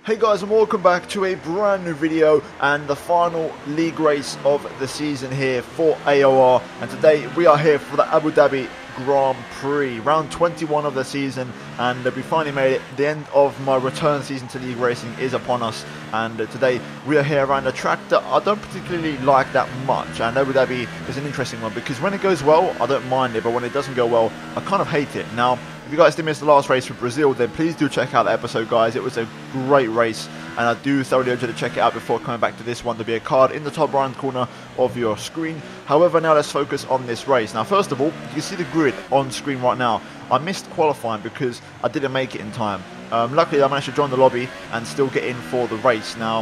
Hey guys, and welcome back to a brand new video and the final league race of the season here for AOR. And today we are here for the Abu Dhabi Grand Prix, round 21 of the season, and we finally made it. The end of my return season to league racing is upon us, and today we are here around a track that I don't particularly like that much. And Abu Dhabi is an interesting one because when it goes well I don't mind it, but when it doesn't go well I kind of hate it. Now, if you guys did miss the last race for Brazil, then please do check out that episode, guys. It was a great race, and I do thoroughly urge you to check it out before coming back to this one. There'll be a card in the top right corner of your screen. However, now let's focus on this race. Now, first of all, you can see the grid on screen right now. I missed qualifying because I didn't make it in time. Luckily, I managed to join the lobby and still get in for the race. Now,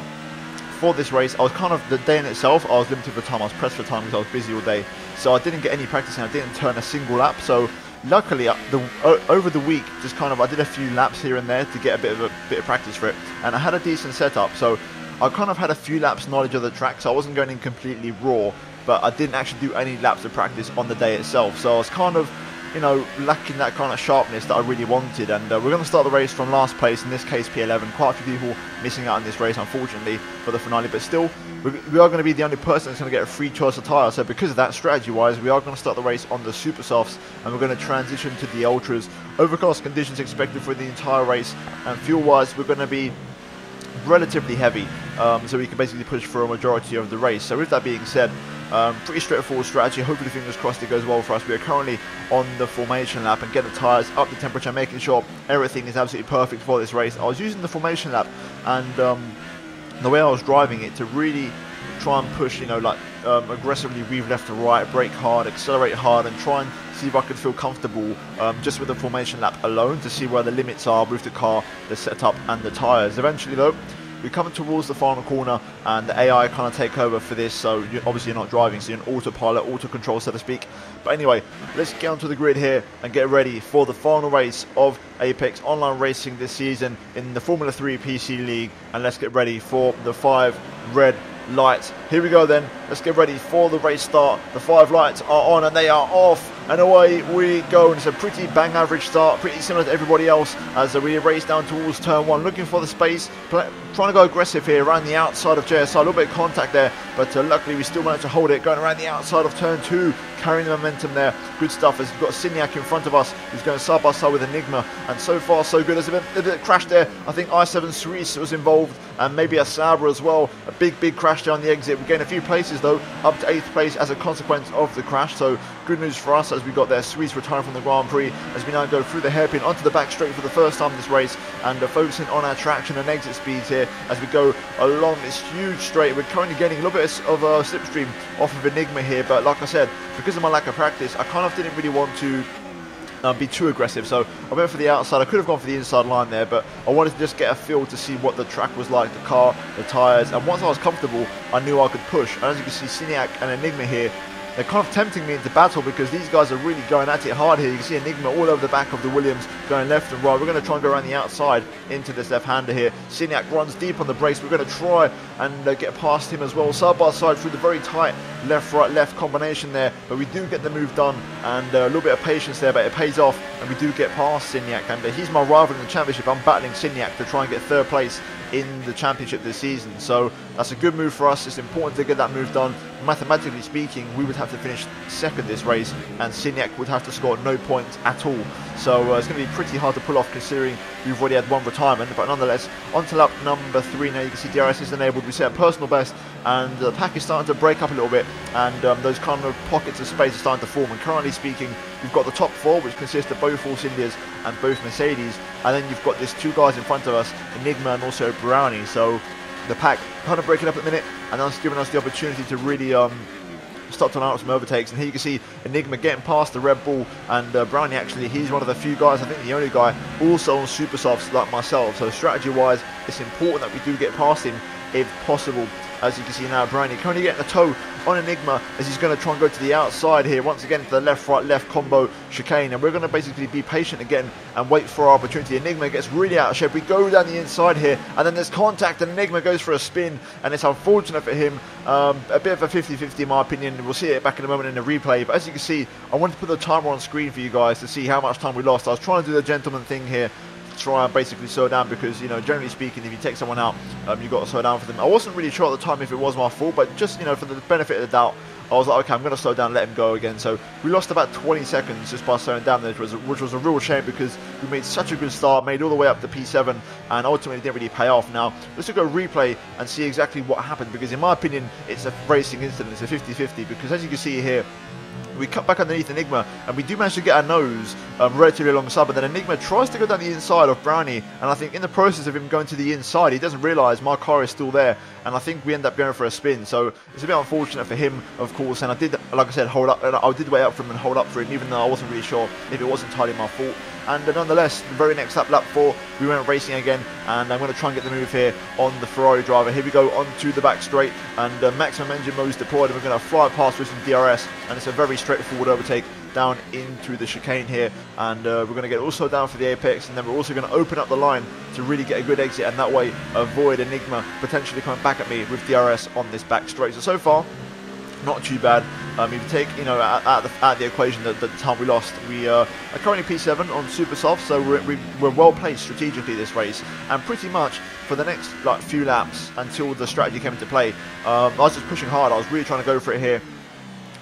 for this race, I was kind of, the day in itself, I was limited for time. I was pressed for time because I was busy all day. So I didn't get any practice and I didn't turn a single lap. So luckily, over the week, just kind of, I did a few laps here and there to get a bit of practice for it, and I had a decent setup. So I kind of had a few laps knowledge of the track, so I wasn't going in completely raw, but I didn't actually do any laps of practice on the day itself. So I was kind of, you know, lacking that kind of sharpness that I really wanted. And we're going to start the race from last place, in this case P11. Quite a few people missing out on this race, unfortunately, for the finale, but still, we are going to be the only person that's going to get a free choice of tyre. So because of that, strategy-wise, we are going to start the race on the super softs, and we're going to transition to the ultras. Overcast conditions expected for the entire race, and fuel-wise, we're going to be relatively heavy, so we can basically push for a majority of the race. So with that being said, pretty straightforward strategy. Hopefully, fingers crossed, it goes well for us. We are currently on the formation lap and get the tyres up the temperature, making sure everything is absolutely perfect for this race. I was using the formation lap, and the way I was driving it to really try and push, you know, like aggressively weave left to right, brake hard, accelerate hard, and try and see if I could feel comfortable just with the formation lap alone, to see where the limits are with the car, the setup, and the tyres. Eventually, though, we come towards the final corner, and the AI kind of take over for this. So obviously you're not driving, so you're in autopilot, auto control, so to speak. But anyway, let's get onto the grid here and get ready for the final race of Apex Online Racing this season in the Formula 3 PC League, and let's get ready for the 5 red lights. Here we go then, let's get ready for the race start. The 5 lights are on and they are off, and away we go. And it's a pretty bang average start, pretty similar to everybody else, as we race down towards turn 1, looking for the space, trying to go aggressive here around the outside of JSI. A little bit of contact there, but luckily we still managed to hold it, going around the outside of turn 2, carrying the momentum there. Good stuff, as we've got Signac in front of us, who's going side by side with Enigma, and so far so good. There's a bit of crash there. I think i7 Cerise was involved, and maybe a Sauber as well. A big crash down the exit. We gained a few places though, up to 8th place as a consequence of the crash. So good news for us as we got there. Cerise retiring from the Grand Prix, as we now go through the hairpin onto the back straight for the first time this race, and focusing on our traction and exit speeds here as we go along this huge straight. We're currently getting a little bit of a slipstream off of Enigma here, but like I said, because of my lack of practice, I kind of didn't really want to be too aggressive, so I went for the outside. I could have gone for the inside line there, but I wanted to just get a feel to see what the track was like, the car, the tyres, and once I was comfortable, I knew I could push. And as you can see, Signac and Enigma here, they're kind of tempting me into battle because these guys are really going at it hard here. You can see Enigma all over the back of the Williams, going left and right. We're going to try and go around the outside into this left-hander here. Signac runs deep on the brakes. We're going to try and get past him as well, side by side through the very tight left-right-left combination there. But we do get the move done, and a little bit of patience there, but it pays off, and we do get past Signac. And he's my rival in the championship. I'm battling Signac to try and get 3rd place in the championship this season, so that's a good move for us. It's important to get that move done. Mathematically speaking, we would have to finish 2nd this race, and Signac would have to score no points at all. So it's going to be pretty hard to pull off, considering we've already had 1 retirement. But nonetheless, on to lap number 3 now. You can see DRS is enabled. We set a personal best, and the pack is starting to break up a little bit, and those kind of pockets of space are starting to form. And currently speaking, we've got the top 4, which consists of both Force Indias and both Mercedes, and then you've got these 2 guys in front of us, Enigma and also Brownie. So the pack kind of breaking up at the minute, and that's giving us the opportunity to really start to line up some overtakes. And here you can see Enigma getting past the Red Bull, and Brownie, actually, he's one of the few guys, I think the only guy, also on super softs like myself. So strategy wise, it's important that we do get past him if possible. As you can see now, Brownie currently getting a toe on Enigma as he's going to try and go to the outside here, once again to the left-right-left combo chicane, and we're going to basically be patient again and wait for our opportunity. Enigma gets really out of shape. We go down the inside here, and then there's contact, and Enigma goes for a spin, and it's unfortunate for him. A bit of a 50-50 in my opinion. We'll see it back in a moment in the replay, but as you can see, I wanted to put the timer on screen for you guys to see how much time we lost. I was trying to do the gentleman thing here, try and basically slow down, because, you know, generally speaking, if you take someone out, you've got to slow down for them. I wasn't really sure at the time if it was my fault, but just, you know, for the benefit of the doubt, I was like, okay, I'm going to slow down, let him go again. So we lost about 20 seconds just by slowing down there, which was a real shame, because we made such a good start, made all the way up to P7, and ultimately didn't really pay off. Now, let's look at a replay and see exactly what happened, because in my opinion, it's a racing incident. It's a 50-50, because as you can see here, we cut back underneath Enigma, and we do manage to get our nose relatively alongside, but then Enigma tries to go down the inside of Brownie, and I think in the process of him going to the inside, he doesn't realise my car is still there, and I think we end up going for a spin. So it's a bit unfortunate for him, of course, and I did, like I said, hold up, and I did wait up for him and hold up for him, even though I wasn't really sure if it was entirely my fault. And nonetheless, the very next lap, lap 4, we went racing again, and I'm going to try and get the move here on the Ferrari driver. Here we go onto the back straight, and maximum engine mode is deployed, and we're going to fly past with some DRS, and it's a very straightforward overtake down into the chicane here, and we're going to get also down for the apex, and then we're also going to open up the line to really get a good exit, and that way avoid Enigma potentially coming back at me with DRS on this back straight. So far, not too bad. If you take, you know, out the equation the time we lost, we are currently P7 on super soft, so we're well placed strategically this race, and pretty much for the next like few laps until the strategy came into play, I was just pushing hard. I was really trying to go for it here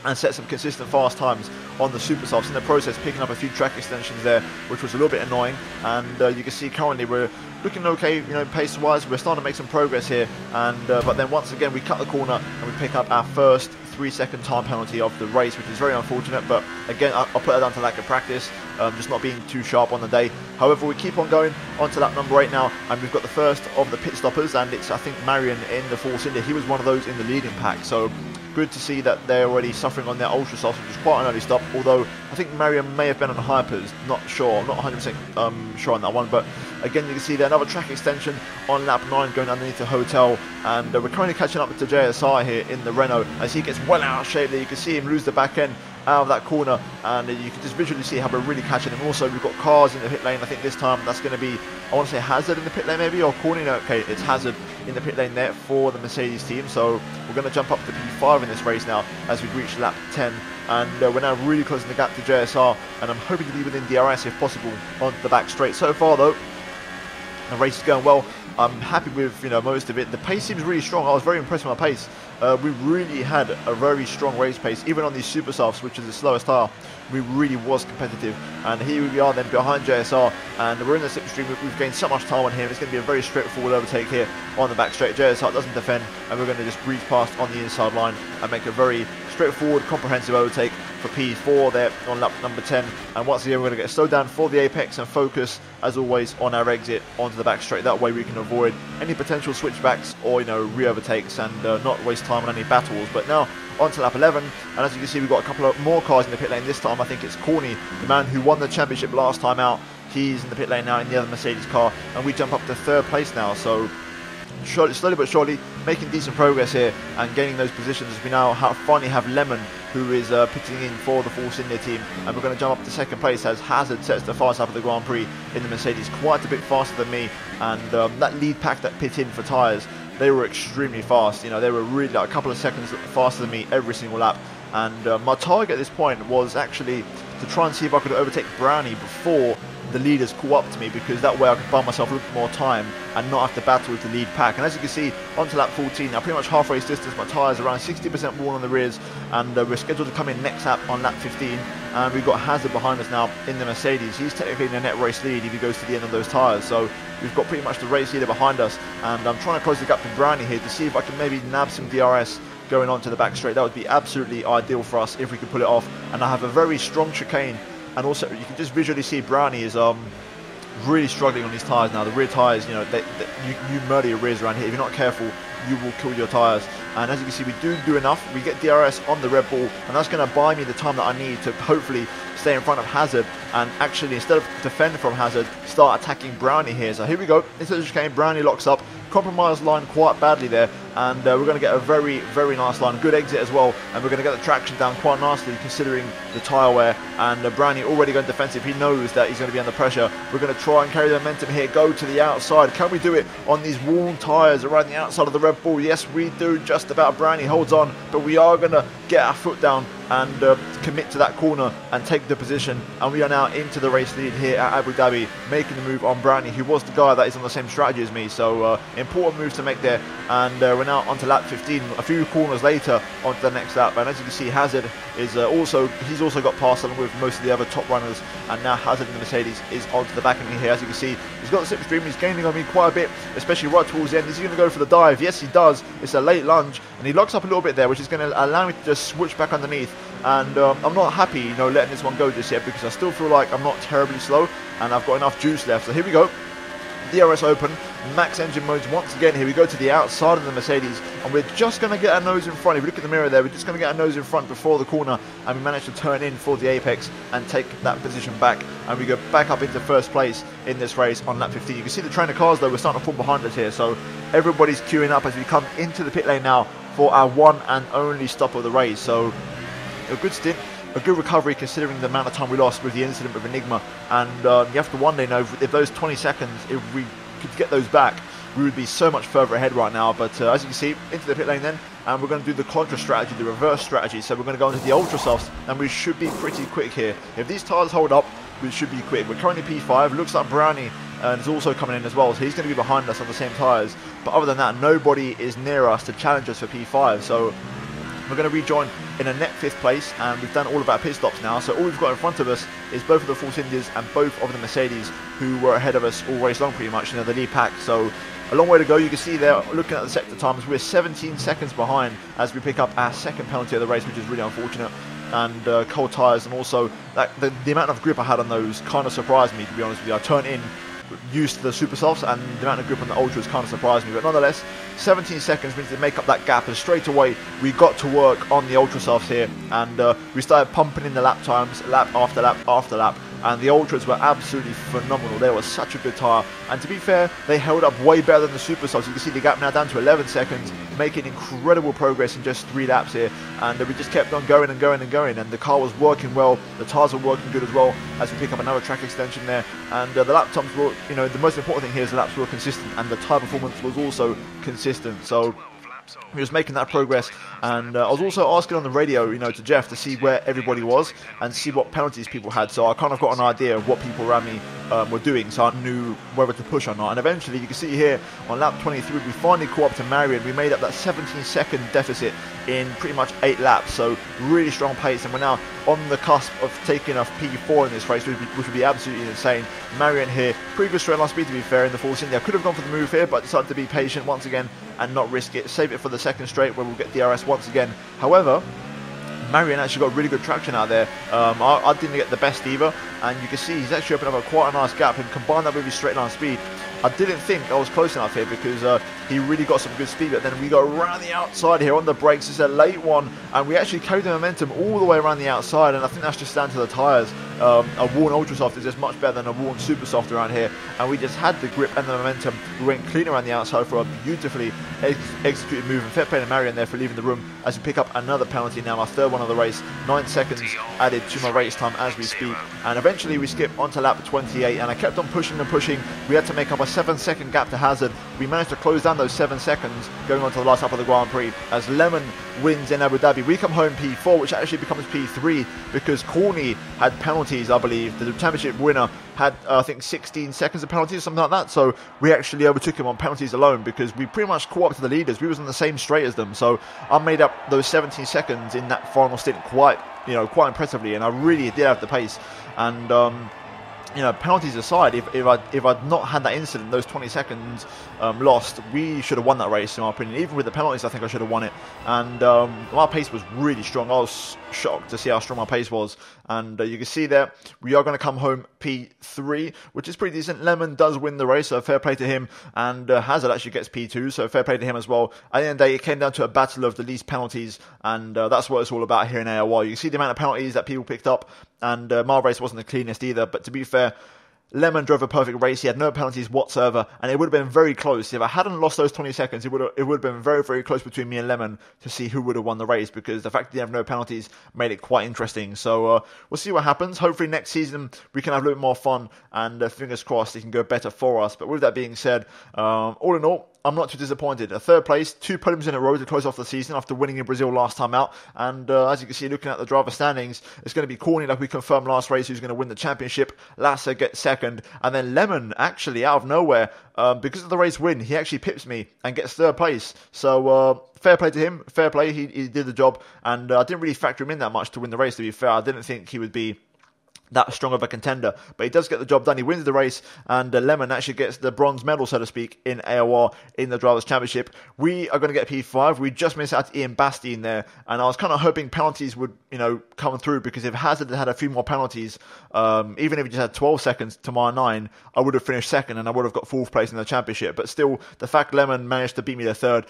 and set some consistent fast times on the super softs, in the process picking up a few track extensions there, which was a little bit annoying. And you can see currently we're looking okay, you know, pace wise. We're starting to make some progress here, and but then once again we cut the corner and we pick up our first 3-second time penalty of the race, which is very unfortunate, but again I'll put that down to lack of practice, just not being too sharp on the day. However, we keep on going on to lap number 8 now, and we've got the first of the pit stoppers, and it's, I think, Marion in the Force India. He was one of those in the leading pack, so good to see that they're already suffering on their ultra softs, which is quite an early stop, although I think Marion may have been on hypers, not sure, I'm not 100% sure on that one. But again, you can see there another track extension on lap 9 going underneath the hotel, and we're currently catching up to JSR here in the Renault as he gets well out of shape there. You can see him lose the back end out of that corner, and you can just visually see how we're really catching him. Also, we've got cars in the pit lane. I think this time that's going to be, I want to say Hazard in the pit lane maybe, or Corny. No, okay, it's Hazard in the pit lane there for the Mercedes team. So we're going to jump up to P5 in this race now as we reach lap 10, and we're now really closing the gap to JSR, and I'm hoping to be within DRS if possible on the back straight. So far though, the race is going well. I'm happy with, you know, most of it. The pace seems really strong. I was very impressed with my pace. We really had a very strong race pace, even on these super softs, which is the slowest tire. We really was competitive, and here we are then behind JSR, and we're in the slipstream. We've gained so much time on him. It's going to be a very straightforward overtake here on the back straight. JSR doesn't defend, and we're going to just breeze past on the inside line and make a very straightforward, comprehensive overtake for P4 there on lap number 10. And once again, we're going to get slowed down for the apex and focus, as always, on our exit onto the back straight. That way we can avoid any potential switchbacks or, you know, re-overtakes, and not waste time on any battles. But now onto lap 11, and as you can see, we've got a couple of more cars in the pit lane. This time I think it's Corny, the man who won the championship last time out. He's in the pit lane now in the other Mercedes car, and we jump up to 3rd place now. So slowly but surely making decent progress here and gaining those positions. We now finally have Lemon, who is pitting in for the Force India team, and we're going to jump up to 2nd place as Hazard sets the fast lap of the Grand Prix in the Mercedes, quite a bit faster than me. And that lead pack that pit in for tyres, they were extremely fast. You know, they were really like a couple of seconds faster than me every single lap. And my target at this point was actually to try and see if I could overtake Brownie before the leaders caught up to me, because that way I could buy myself a little bit more time and not have to battle with the lead pack. And as you can see, onto lap 14 now, pretty much halfway distance. My tyres are around 60% worn on the rears, and we're scheduled to come in next lap on lap 15, and we've got Hazard behind us now in the Mercedes. He's technically in a net race lead if he goes to the end of those tyres, so we've got pretty much the race leader behind us, and I'm trying to close the gap with Brownie here to see if I can maybe nab some DRS going on to the back straight. That would be absolutely ideal for us if we could pull it off. And I have a very strong chicane, and also you can just visually see Brownie is really struggling on these tyres now. The rear tyres, you know, you murder your rears around here. If you're not careful, you will kill your tyres. And as you can see, we do enough. We get DRS on the Red Bull, and that's going to buy me the time that I need to hopefully stay in front of Hazard, and actually, instead of defend from Hazard, start attacking Brownie here. So here we go into the chicane. Brownie locks up, compromised line quite badly there, and we're going to get a very nice line, good exit as well, and we're going to get the traction down quite nicely considering the tyre wear. And Brownie already going defensive. He knows that he's going to be under pressure. We're going to try and carry the momentum here, go to the outside. Can we do it on these worn tyres around the outside of the Red Bull? Yes, we do, just about. Brownie holds on, but we are going to get our foot down and commit to that corner and take the position, and we are now into the race lead here at Abu Dhabi, making the move on Brownie, who was the guy that is on the same strategy as me. So important moves to make there, and we're now onto lap 15, a few corners later onto the next lap. And as you can see, Hazard is he's also got past along with most of the other top runners, and now Hazard in the Mercedes is onto the back of me here. As you can see, he's got the slipstream, he's gaining on me quite a bit, especially right towards the end. Is he going to go for the dive? Yes, he does. It's a late lunge, and he locks up a little bit there, which is going to allow me to just switch back underneath. And I'm not happy, letting this one go just yet, because I still feel like I'm not terribly slow, and I've got enough juice left. So here we go. DRS open, max engine modes once again. Here we go to the outside of the Mercedes, and we're just going to get our nose in front. If you look at the mirror there, we're just going to get our nose in front before the corner, and we manage to turn in for the apex and take that position back, and we go back up into first place in this race on lap 15. You can see the train of cars though, we're starting to fall behind us here, so everybody's queuing up as we come into the pit lane now for our one and only stop of the race. So a good stint, a good recovery considering the amount of time we lost with the incident with Enigma, and you have to wonder, if those 20 seconds, if we could get those back, we would be so much further ahead right now. But as you can see, into the pit lane then, and we're going to do the contra strategy, the reverse strategy. So we're going to go into the ultra softs, and we should be pretty quick here. If these tyres hold up, we should be quick. We're currently P5, looks like Brownie is also coming in as well, so he's going to be behind us on the same tyres. But other than that, nobody is near us to challenge us for P5. So we're going to rejoin in a net 5th place, and we've done all of our pit stops now. So all we've got in front of us is both of the Force Indias and both of the Mercedes, who were ahead of us all race long pretty much, the lead pack. So a long way to go. You can see there, looking at the sector times, we're 17 seconds behind as we pick up our second penalty of the race, which is really unfortunate. And cold tyres, and also the amount of grip I had on those kind of surprised me, to be honest with you. I turned in used to the super softs, and the amount of grip on the ultras kind of surprised me, but nonetheless 17 seconds means to make up that gap, and straight away we got to work on the ultra softs here, and we started pumping in the lap times, lap after lap after lap, and the ultras were absolutely phenomenal. They were such a good tyre, and to be fair, they held up way better than the super softs. You can see the gap now down to 11 seconds, making incredible progress in just 3 laps here, and we just kept on going and going and going, and the car was working well, the tyres were working good as well, as we pick up another track extension there, and the lap times were, the most important thing here is the laps were consistent, and the tyre performance was also consistent. So we was making that progress, and I was also asking on the radio, to Jeff, to see where everybody was and see what penalties people had. So I kind of got an idea of what people around me were doing, so I knew whether to push or not. And eventually, you can see here on lap 23, we finally caught up to Marion. We made up that 17-second deficit in pretty much 8 laps. So really strong pace, and we're now on the cusp of taking off P4 in this race, which would be absolutely insane. Marion here, pretty good straight line speed to be fair in the Force India. I could have gone for the move here, but decided to be patient once again and not risk it. Save it for the second straight where we'll get DRS once again. However, Marion actually got really good traction out there. I didn't get the best either, and you can see he's actually opened up quite a nice gap, and combine that with his straight line speed, I didn't think I was close enough here, because he really got some good speed, but then we go around the outside here on the brakes. It's a late one, and we actually carried the momentum all the way around the outside, and I think that's just down to the tyres. A worn ultra soft is just much better than a worn super soft around here, and we just had the grip and the momentum. We went clean around the outside for a beautifully executed move, and fair play to Marion there for leaving the room as we pick up another penalty now, our third one of the race. 9 seconds added to my race time as we speak, and eventually we skip onto lap 28, and I kept on pushing and pushing. We had to make up a 7-second gap to Hazard. We managed to close down those 7 seconds going on to the last lap of the Grand Prix as Lemon wins in Abu Dhabi. We come home P4, which actually becomes P3 because Corney had penalties, I believe. The championship winner had, I think, 16 seconds of penalties or something like that. So we actually overtook him on penalties alone because we pretty much caught up to the leaders. We was on the same straight as them. So I made up those 17 seconds in that final stint quite impressively, and I really did have the pace. And penalties aside, if I'd not had that incident, those 20 seconds lost, we should have won that race, in my opinion. Even with the penalties, I think I should have won it. And my pace was really strong. I was shocked to see how strong my pace was. And you can see there, we are going to come home P3, which is pretty decent. Lemon does win the race, so fair play to him. And Hazard actually gets P2, so fair play to him as well. At the end of the day, it came down to a battle of the least penalties, and that's what it's all about here in AOR. You can see the amount of penalties that people picked up, and my race wasn't the cleanest either, but to be fair, Lemon drove a perfect race. He had no penalties whatsoever, and it would have been very close. If I hadn't lost those 20 seconds, it would have been very, very close between me and Lemon to see who would have won the race, because the fact that he had no penalties made it quite interesting. So we'll see what happens. Hopefully next season we can have a little bit more fun, and fingers crossed it can go better for us. But with that being said, all in all, I'm not too disappointed. A third place, 2 podiums in a row to close off the season after winning in Brazil last time out. And as you can see, looking at the driver standings, it's going to be Corny, like we confirmed last race, who's going to win the championship. Lasser gets second. And then Lemon, actually, out of nowhere, because of the race win, he actually pips me and gets third place. So fair play to him. Fair play. He did the job. And I didn't really factor him in that much to win the race, to be fair. I didn't think he would be that strong of a contender, but he does get the job done. He wins the race, and Lemon actually gets the bronze medal, so to speak, in AOR in the Drivers' Championship. We are going to get P5. We just missed out Ian Basti in there, and I was kind of hoping penalties would, come through, because if Hazard had a few more penalties, even if he just had 12 seconds to my 9, I would have finished second, and I would have got 4th place in the championship. But still, the fact Lemon managed to beat me to 3rd,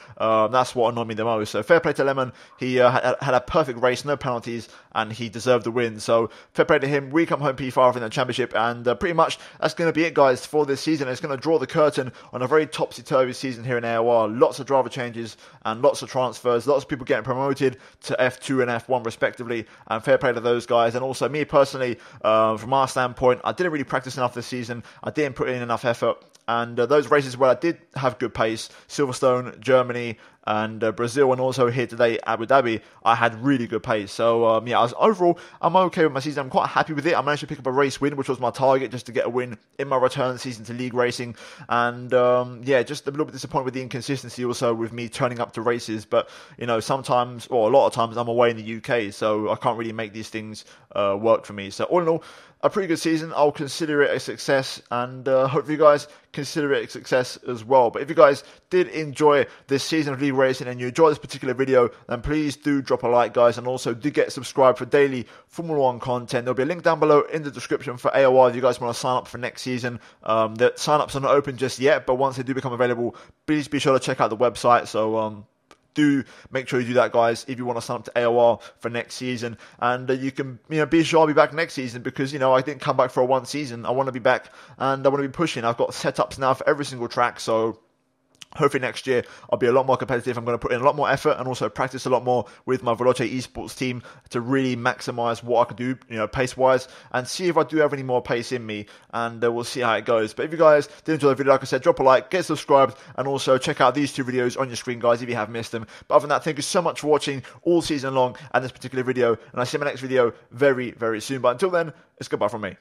that's what annoyed me the most. So fair play to Lemon. He had a perfect race, no penalties, and he deserved the win. So fair play to him. We come home P5 in the championship, and pretty much that's going to be it, guys, for this season. It's going to draw the curtain on a very topsy-turvy season here in AOR. Lots of driver changes and lots of transfers, lots of people getting promoted to F2 and F1 respectively, and fair play to those guys. And also me personally, from our standpoint, I didn't really practice enough this season. I didn't put in enough effort. And those races where I did have good pace, Silverstone, Germany, and Brazil, and also here today, Abu Dhabi, I had really good pace. So, overall, I'm okay with my season. I'm quite happy with it. I managed to pick up a race win, which was my target, just to get a win in my return season to league racing. And, just a little bit disappointed with the inconsistency also with me turning up to races. But, sometimes, or a lot of times, I'm away in the UK, so I can't really make these things work for me. So, all in all, a pretty good season. I'll consider it a success, and hope you guys consider it a success as well. But if you guys did enjoy this season of league racing and you enjoyed this particular video, then please do drop a like, guys, and also do get subscribed for daily Formula 1 content. There'll be a link down below in the description for AOR if you guys want to sign up for next season. The sign-ups are not open just yet, but once they do become available, please be sure to check out the website. So do make sure you do that, guys, if you want to sign up to AOR for next season. And you can, be sure I'll be back next season, because, I didn't come back for one season. I want to be back, and I want to be pushing. I've got setups now for every single track, so hopefully next year I'll be a lot more competitive. I'm going to put in a lot more effort and also practice a lot more with my Veloce esports team to really maximize what I can do, pace-wise, and see if I do have any more pace in me, and we'll see how it goes. But if you guys did enjoy the video, like I said, drop a like, get subscribed, and also check out these 2 videos on your screen, guys, if you have missed them. But other than that, thank you so much for watching all season long and this particular video, and I'll see you in my next video very, very soon. But until then, it's goodbye from me.